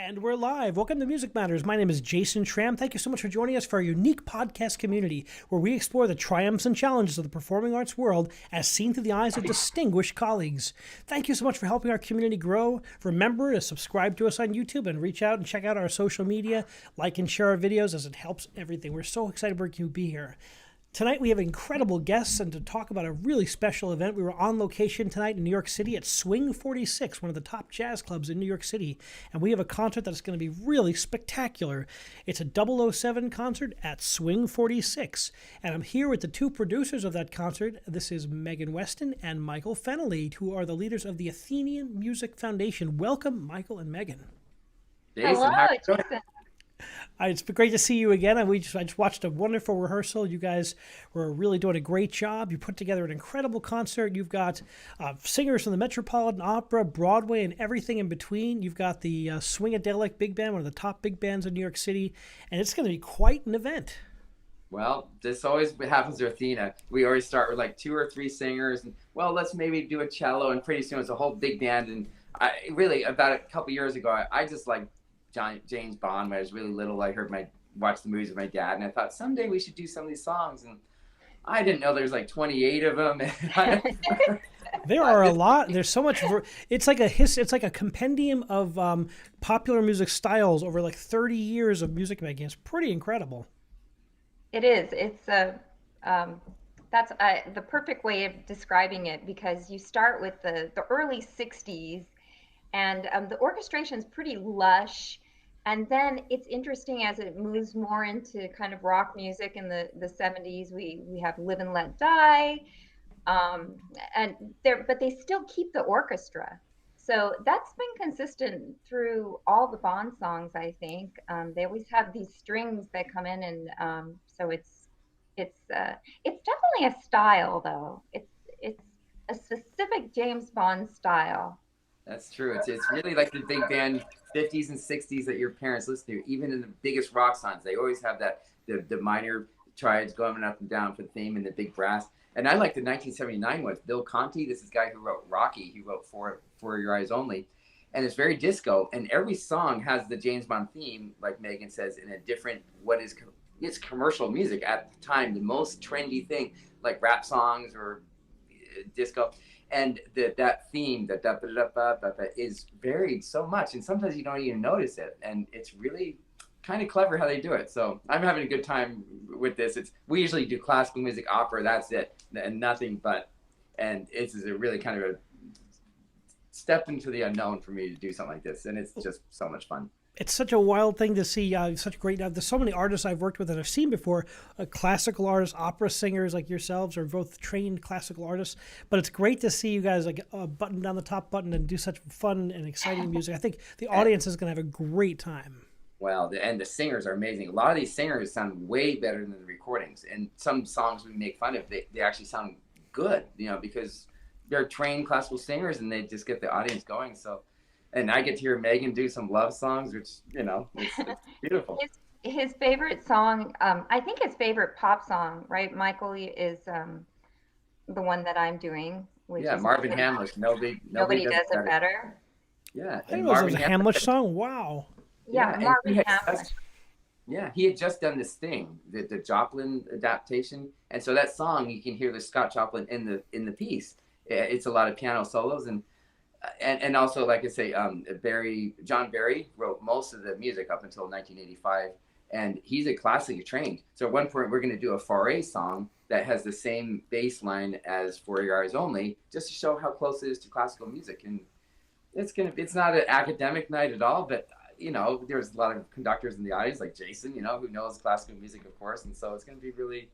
And we're live. Welcome to Music Matters. My name is Jason Tramm. Thank you so much for joining us for our unique podcast community where we explore the triumphs and challenges of the performing arts world as seen through the eyes of distinguished colleagues. Thank you so much for helping our community grow. Remember to subscribe to us on YouTube and reach out and check out our social media. Like and share our videos as it helps everything. We're so excited for you to be here. Tonight we have incredible guests and to talk about a really special event. We were on location tonight in New York City at Swing 46, one of the top jazz clubs in New York City. And we have a concert that's going to be really spectacular. It's a 007 concert at Swing 46. And I'm here with the two producers of that concert. This is Weston and Michael Fennelly, who are the leaders of the Athena Music Foundation. Welcome, Michael and Megan. Jason, hello, Jason. It's been great to see you again. I just watched a wonderful rehearsal. You guys were really doing a great job. You put together an incredible concert. You've got singers from the Metropolitan Opera, Broadway, and everything in between. You've got the Swingadelic Big Band, one of the top big bands in New York City, and it's going to be quite an event. Well, this always happens to Athena. We always start with like 2 or 3 singers, and well, let's maybe do a cello, and pretty soon it's a whole big band. And really, about a couple years ago, I just like James Bond. When I was really little, I watched the movies with my dad, and I thought someday we should do some of these songs. And I didn't know there's like 28 of them. There are a lot. There's so much. It's like a compendium of popular music styles over like 30 years of music making. It's pretty incredible. It is. It's that's the perfect way of describing it, because you start with the early 60s, and the orchestration is pretty lush. And then it's interesting as it moves more into kind of rock music in the 70s. We have Live and Let Die, but they still keep the orchestra. So that's been consistent through all the Bond songs, I think. They always have these strings that come in, and so it's definitely a style, though. It's a specific James Bond style. That's true. It's really like the big band 50s and 60s that your parents listen to. Even in the biggest rock songs, they always have that the minor triads going up and down for the theme and the big brass. And I like the 1979 ones. Bill Conti, this is the guy who wrote Rocky. He wrote For Your Eyes Only, and it's very disco. And every song has the James Bond theme, like Megan says, in a different it's commercial music at the time. The most trendy thing, like rap songs or disco. And that theme, that is varied so much, and sometimes you don't even notice it. And it's really kind of clever how they do it. So I'm having a good time with this. We usually do classical music, opera, that's it, and nothing but. And it's a really kind of a step into the unknown for me to do something like this, and it's just so much fun. It's such a wild thing to see. Such great. There's so many artists I've worked with that I've seen before. Classical artists, opera singers like yourselves are both trained classical artists. But it's great to see you guys like button down the top button and do such fun and exciting music. I think the audience is going to have a great time. Well, and the singers are amazing. A lot of these singers sound way better than the recordings. And some songs we make fun of, they actually sound good, because they're trained classical singers and they just get the audience going. So. And I get to hear Megan do some love songs, which, it's beautiful. His favorite song, I think his favorite pop song, right, Michael, is the one that I'm doing. Which is Marvin Hamlish. Nobody does it better. Yeah. I think it was a Hamlish song. Wow. Yeah, Marvin Hamlish. Yeah, he had just done this thing, the Joplin adaptation. And so that song, you can hear the Scott Joplin in the piece. It's a lot of piano solos, and also, like I say, John Barry wrote most of the music up until 1985, and he's a classically trained. So at one point, we're going to do a Fauré song that has the same bass line as For Your Eyes Only, just to show how close it is to classical music. And it's not an academic night at all, but there's a lot of conductors in the audience, like Jason, who knows classical music, of course, and so it's going to be really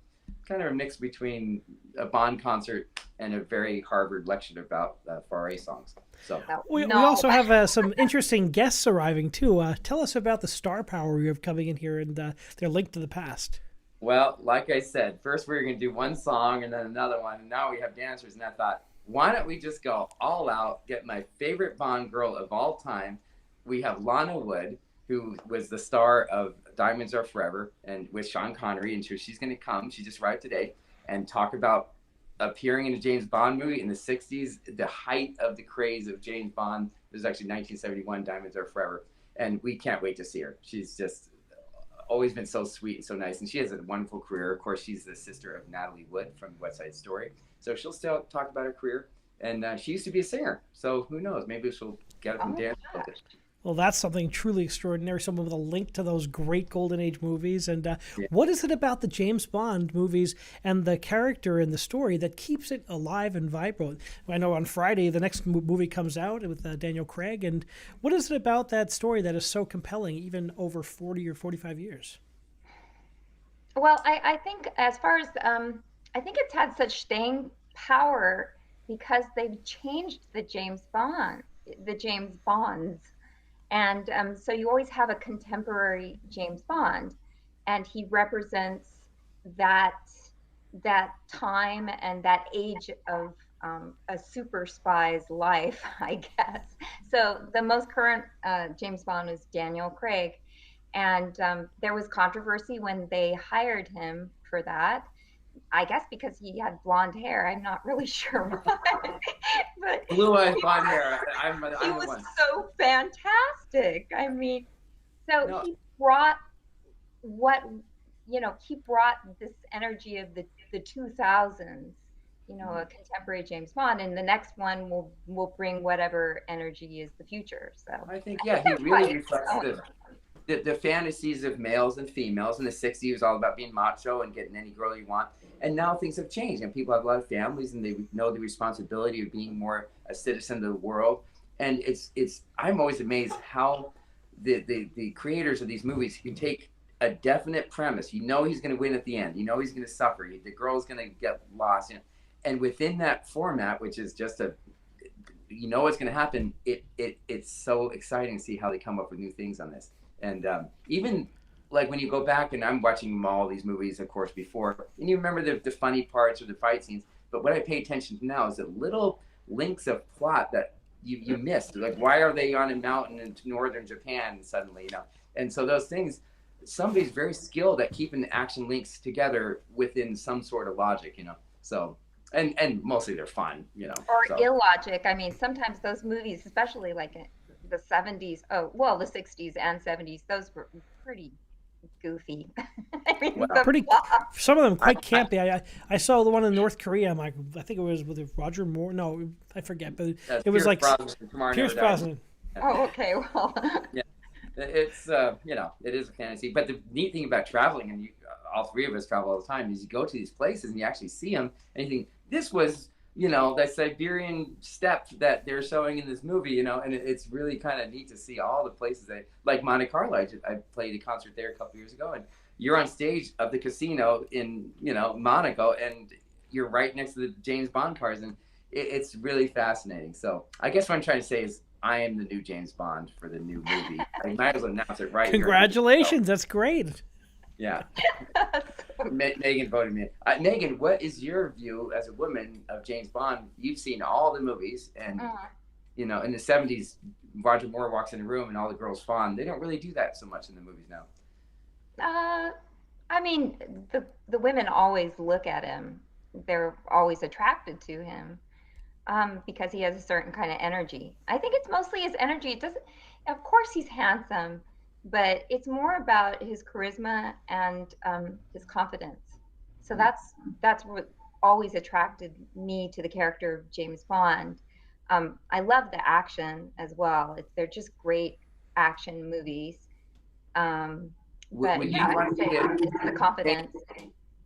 kind of a mix between a Bond concert and a very Harvard lecture about Fauré songs. So we also have some interesting guests arriving too. Tell us about the star power we have coming in here and their link to the past. Well, like I said, first we were going to do one song and then another one, and now we have dancers. And I thought, why don't we just go all out, get my favorite Bond girl of all time. We have Lana Wood, who was the star of Diamonds Are Forever and with Sean Connery, and she's going to come. She just arrived today and talk about appearing in a James Bond movie in the 60s, the height of the craze of James Bond. It was actually 1971, Diamonds Are Forever. and we can't wait to see her. She's just always been so sweet and so nice, and she has a wonderful career. Of course, she's the sister of Natalie Wood from West Side Story, so she'll still talk about her career. And she used to be a singer, so who knows? Maybe she'll get up and dance a little bit. Well, that's something truly extraordinary. Someone with a link to those great Golden Age movies. And Yeah. what is it about the James Bond movies and the character in the story that keeps it alive and vibrant? I know on Friday the next movie comes out with Daniel Craig. And what is it about that story that is so compelling, even over 40 or 45 years? Well, I think as far as I think it's had such staying power because they've changed the James Bonds, and so you always have a contemporary James Bond, and he represents that time and that age of a super spy's life, I guess. So the most current James Bond is Daniel Craig, and there was controversy when they hired him for that. I guess because he had blonde hair. I'm not really sure why. But Blue-eyed blonde hair. I'm he the was one. so fantastic. I mean, so No. he brought he brought this energy of the 2000s, a contemporary James Bond, and the next one will bring whatever energy is the future. So I think, yeah, he that's why really it's reflects so the fantasies of males and females. In the 60s, it was all about being macho and getting any girl you want. And now things have changed, and people have a lot of families, and they know the responsibility of being more a citizen of the world. And I'm always amazed how the creators of these movies can take a definite premise. He's going to win at the end. He's going to suffer. The girl's going to get lost. And within that format, which is just what's going to happen. It's so exciting to see how they come up with new things on this. And even like when you go back, and I'm watching all these movies, of course, before, and you remember the funny parts or the fight scenes. But what I pay attention to now is the little links of plot that you missed. Like, why are they on a mountain in northern Japan suddenly? And so those things, somebody's very skilled at keeping the action links together within some sort of logic. So. And mostly they're fun, or so. illogic. I mean, sometimes those movies, especially like the 70s, the 60s and 70s, those were pretty goofy. I mean, Pretty, some of them quite campy. I saw the one in North Korea. I'm like, I think it was with Roger Moore. No, I forget, but it was like Pierce Brosnan. Oh, okay. Well, yeah, it's it is a fantasy. But the neat thing about traveling, and all three of us travel all the time, is you go to these places and you actually see them, and you think, this was that Siberian steppe that they're showing in this movie, and it's really kind of neat to see all the places like Monte Carlo. I played a concert there a couple years ago, and you're on stage of the casino in Monaco, and you're right next to the James Bond cars, and it's really fascinating. So I guess what I'm trying to say is I am the new James Bond for the new movie. I might as well announce it right. Congratulations, that's great. Yeah. Megan voted me. Megan, what is your view as a woman of James Bond? You've seen all the movies, and in the 70s, Roger Moore walks in a room and all the girls fawn. They don't really do that so much in the movies now. I mean, the women always look at him. They're always attracted to him because he has a certain kind of energy. I think it's mostly his energy. It doesn't. Of course, he's handsome, but it's more about his charisma and his confidence. So that's what always attracted me to the character of James Bond. I love the action as well. They're just great action movies. But yeah, I would say it's the confidence.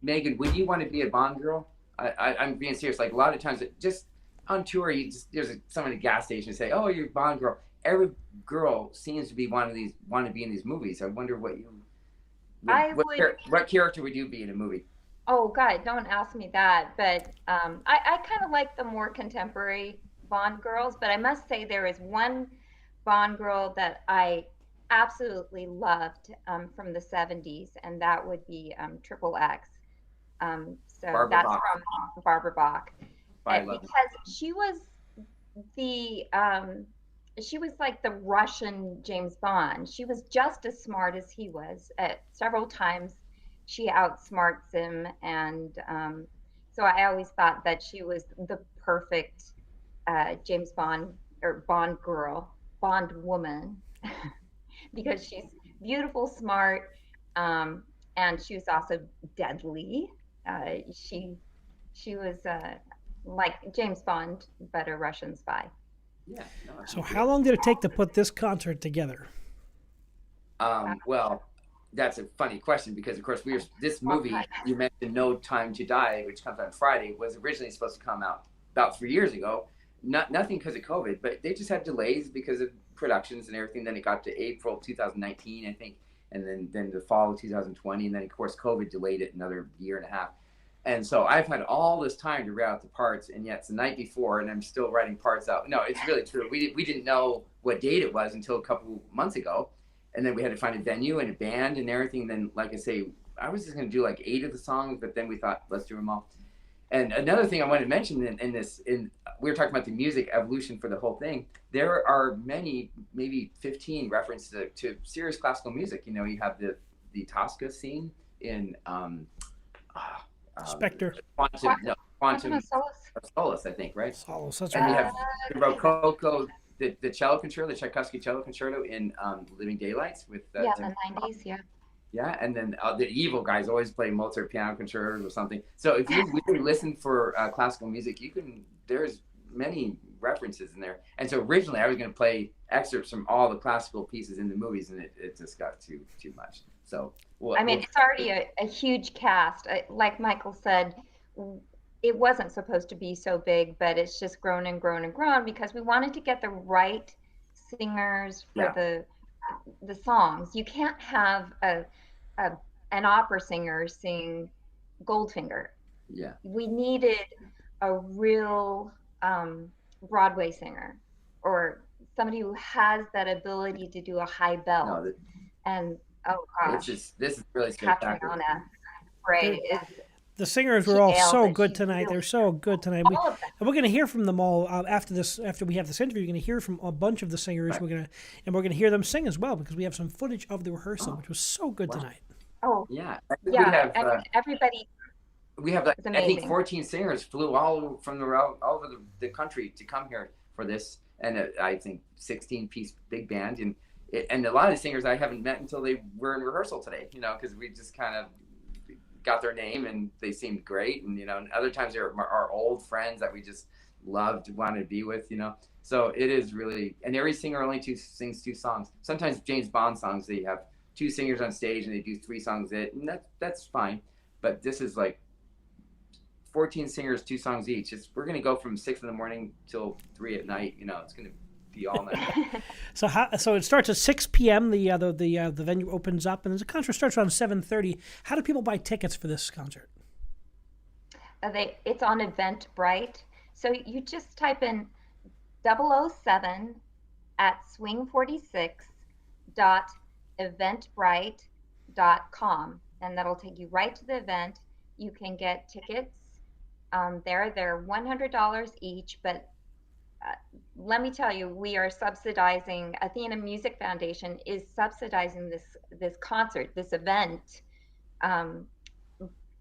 Megan, would you want to be a Bond girl? I'm being serious. Like, a lot of times, just on tour, there's someone at a gas station say, "Oh, you're a Bond girl." Every girl seems to be want to be in these movies. I wonder what what character would you be in a movie? Oh God, don't ask me that. But I kind of like the more contemporary Bond girls. But I must say there is one Bond girl that I absolutely loved from the 70s, and that would be Triple X. So Barbara that's Bach. from Barbara Bach. Because she was she was like the Russian James Bond. She was just as smart as he was. Several times she outsmarts him, and so I always thought that she was the perfect James Bond or Bond girl, Bond woman. because she's beautiful, smart, and she was also deadly. She was like James Bond, but a Russian spy. Yeah. No, So how long did it take to put this concert together? Well, that's a funny question because, of course, this movie you mentioned, No Time to Die, which comes on Friday, was originally supposed to come out about 3 years ago. Nothing because of COVID, but they just had delays because of productions and everything. Then it got to April 2019, I think, and then the fall of 2020, and then of course COVID delayed it another year and a half. And so I've had all this time to write out the parts, and yet it's the night before, and I'm still writing parts out. No, it's really true. We didn't know what date it was until a couple months ago. And then we had to find a venue and a band and everything. And then, like I say, I was just going to do like 8 of the songs, but then we thought, let's do them all. And another thing I wanted to mention we were talking about the music evolution for the whole thing. There are many, maybe 15 references to serious classical music. You know, you have the Tosca scene in Spectre. Quantum of Solace, I think, right? Solace, that's And right. we have the Rococo, the cello concerto, the Tchaikovsky cello concerto in Living Daylights with the 90s, yeah. Yeah, and then the evil guys always play Mozart piano concertos or something. So if you really listen for classical music, there's many references in there. And so originally I was going to play excerpts from all the classical pieces in the movies, and it just got too much. So it's already a huge cast. Like Michael said, it wasn't supposed to be so big, but it's just grown and grown and grown because we wanted to get the right singers for the songs. You can't have an opera singer sing Goldfinger. Yeah. We needed a real Broadway singer or somebody who has that ability to do a high belt. No, and oh gosh, this is really spectacular. Catriona Fray is. The singers were all so good tonight. They're so good tonight. And we're going to hear from them all after this. After we have this interview, you're going to hear from a bunch of the singers. Right. We're going to hear them sing as well because we have some footage of the rehearsal, which was so good tonight. Oh yeah, yeah. Everybody. We have I think 14 singers flew all over the country to come here for this, and I think 16-piece big band, and a lot of the singers I haven't met until they were in rehearsal today. You know, because we just kind of got their name and they seemed great, and and other times they're our old friends that we just loved, wanted to be with, so it is really, and every singer only sings 2 songs. Sometimes James Bond songs, they have 2 singers on stage and they do 3 songs and that's fine, but this is like 14 singers, 2 songs each. We're going to go from 6 in the morning till 3 at night. It's going to be all night. So it starts at 6 p.m. The venue opens up, and the concert starts around 7:30. How do people buy tickets for this concert? It's on Eventbrite. So you just type in 007 at swing46.eventbrite.com, and that'll take you right to the event. You can get tickets. They're $100 each, but let me tell you, we are subsidizing. Athena Music Foundation is subsidizing this concert, this event, a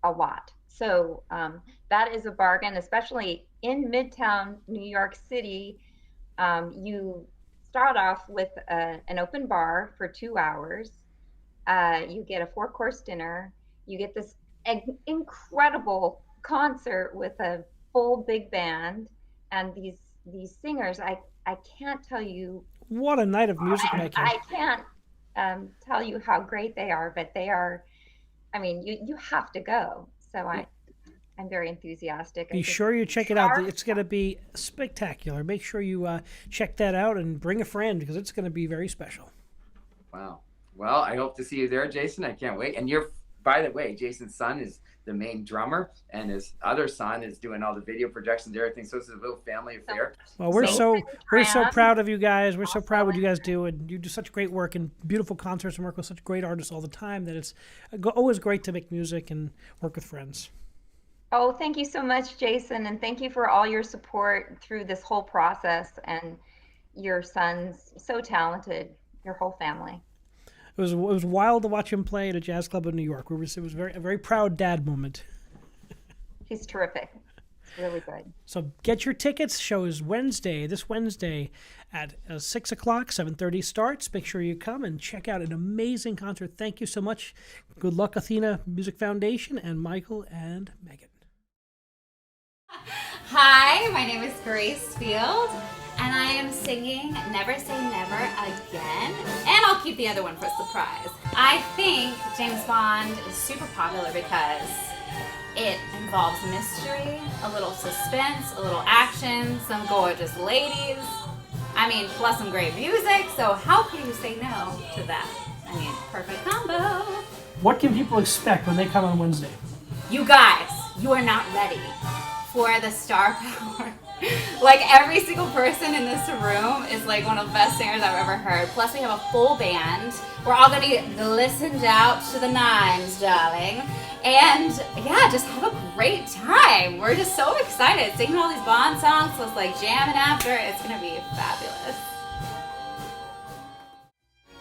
lot. So that is a bargain, especially in Midtown New York City. You start off with an open bar for 2 hours. You get a 4-course dinner. You get this incredible concert with a full big band and these singers. I can't tell you what a night of music making. I can't tell you how great they are, but they are. I mean, you have to go. So I'm very enthusiastic. Be sure you check it out. It's going to be spectacular. Make sure you check that out and bring a friend because it's going to be very special. Wow. Well, I hope to see you there, Jason. I can't wait. And by the way, Jason's son is the main drummer, and his other son is doing all the video projections and everything. So it's a little family affair. Well, we're so proud of you guys. We're so proud of what you guys do, and you do such great work and beautiful concerts and work with such great artists all the time that it's always great to make music and work with friends. Oh, thank you so much, Jason, and thank you for all your support through this whole process. And your son's so talented. Your whole family. It was wild to watch him play at a jazz club in New York. It was a very proud dad moment. He's terrific. Really good. So get your tickets. Show is this Wednesday at 6 o'clock, 7:30 starts. Make sure you come and check out an amazing concert. Thank you so much. Good luck, Athena Music Foundation, and Michael and Megan. Hi, my name is Grace Field, and I am singing Never Say Never Again, and I'll keep the other one for a surprise. I think James Bond is super popular because it involves mystery, a little suspense, a little action, some gorgeous ladies. I mean, plus some great music, so how can you say no to that? I mean, perfect combo. What can people expect when they come on Wednesday? You guys, you are not ready for the star power. Like, every single person in this room is like one of the best singers I've ever heard. Plus, we have a full band. We're all gonna be listened out to the nines, darling. And yeah, just have a great time. We're just so excited, singing all these Bond songs, plus like jamming after. It's gonna be fabulous.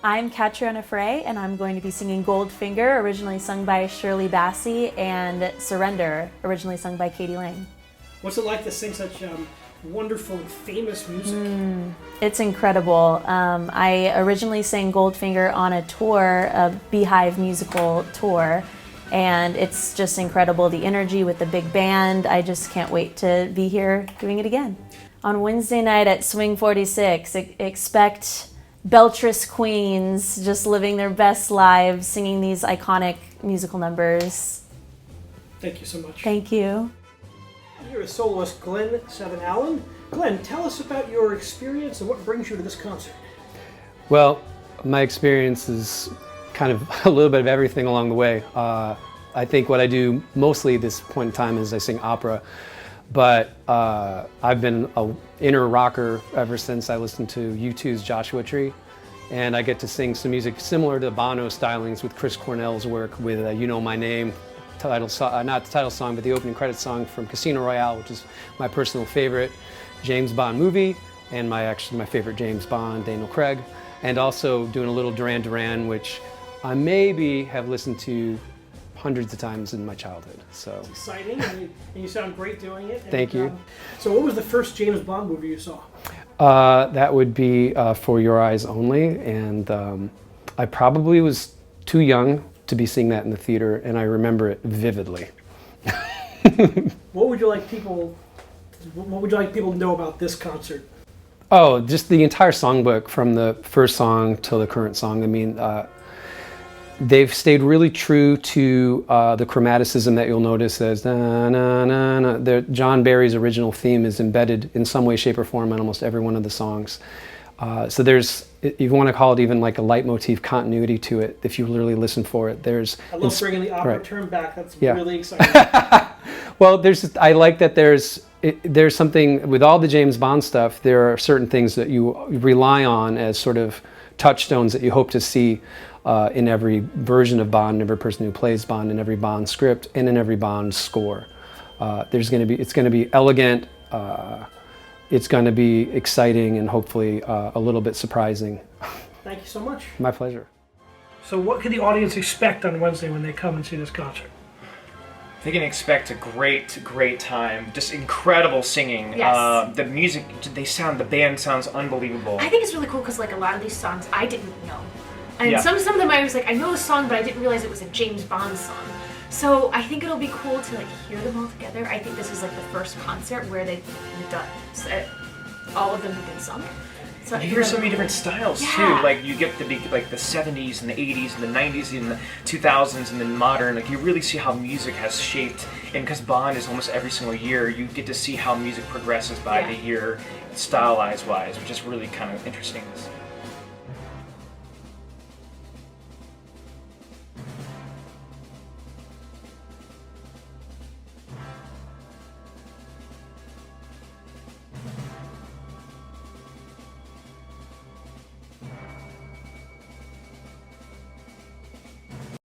I'm Catriona Fray, and I'm going to be singing Goldfinger, originally sung by Shirley Bassey, and Surrender, originally sung by Katie Lang. What's it like to sing such wonderful and famous music? It's incredible. I originally sang Goldfinger on a tour, a Beehive musical tour, and it's just incredible, the energy with the big band. I just can't wait to be here doing it again. On Wednesday night at Swing 46, expect Beltress queens just living their best lives, singing these iconic musical numbers. Thank you so much. Thank you. Here is soloist Glenn Seven Allen. Glenn, tell us about your experience and what brings you to this concert. Well, my experience is kind of a little bit of everything along the way. I think what I do mostly at this point in time is I sing opera, but I've been an inner rocker ever since I listened to U2's Joshua Tree, and I get to sing some music similar to Bono stylings with Chris Cornell's work with You Know My Name, not the title song, but the opening credits song from Casino Royale, which is my personal favorite James Bond movie, and my favorite James Bond, Daniel Craig, and also doing a little Duran Duran, which I maybe have listened to hundreds of times in my childhood. So it's exciting, and you sound great doing it. Thank you. So what was the first James Bond movie you saw? That would be For Your Eyes Only, and I probably was too young to be seeing that in the theater, and I remember it vividly. What would you like people to know about this concert? Oh, just the entire songbook from the first song till the current song. I mean, they've stayed really true to the chromaticism that you'll notice as na na na na. John Barry's original theme is embedded in some way, shape, or form on almost every one of the songs. So there's, if you want to call it even like a leitmotif continuity to it, if you literally listen for it, there's... I love bringing the opera term back. That's really exciting. Well, I like that there's something, with all the James Bond stuff, there are certain things that you rely on as sort of touchstones that you hope to see in every version of Bond, every person who plays Bond, in every Bond script, and in every Bond score. It's going to be elegant, it's going to be exciting, and hopefully a little bit surprising. Thank you so much. My pleasure. So what can the audience expect on Wednesday when they come and see this concert? They can expect a great time. Just incredible singing. Yes. The music, the band sounds unbelievable. I think it's really cool because like a lot of these songs I didn't know. And some of them I was like, I know the song, but I didn't realize it was a James Bond song. So I think it'll be cool to like hear them all together. I think this is like the first concert where they've done all of them have been sung. So you hear so many different styles too. Like you get the 70s and the 80s and the 90s and the 2000s and then modern. Like you really see how music has shaped. And because Bond is almost every single year, you get to see how music progresses by the year, stylized wise, which is really kind of interesting.